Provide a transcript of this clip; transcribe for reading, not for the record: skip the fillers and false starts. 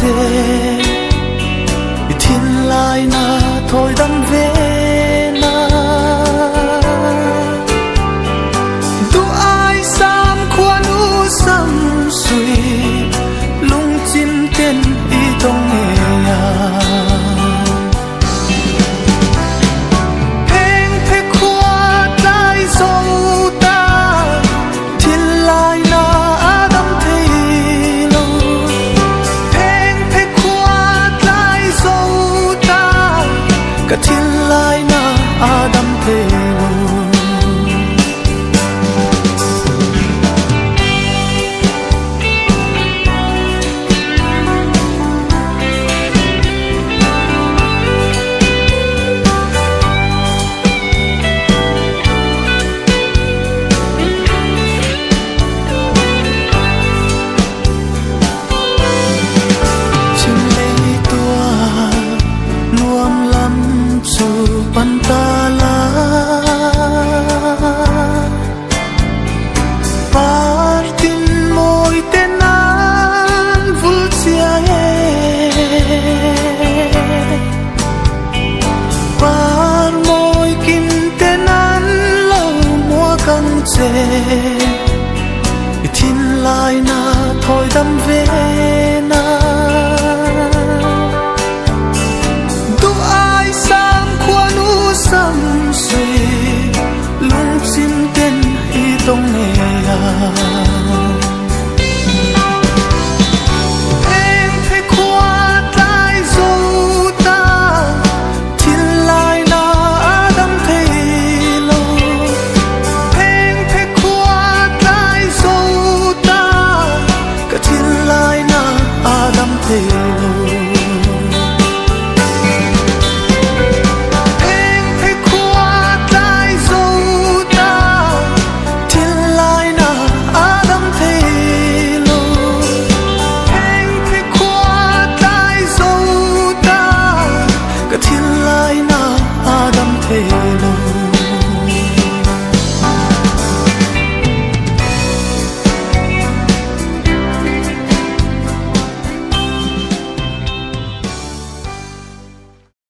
chế thiên lai na thôi đâm về na tu ai sam khoan u sam suy lung chim tên y tông nghe ya cả thiên lai na Adam thế pantala partin moi tenan vulcia par moi kim tenan lo mua căng che thiên lai na thôi đâm về na sam suy lung chim tên y tông nghe ya em phải qua tai dâu ta thiên lai na Adam thấy lo em phải qua tai dâu ta cả thiên lai na Adam thấy lo thiên lai na Adam thế lo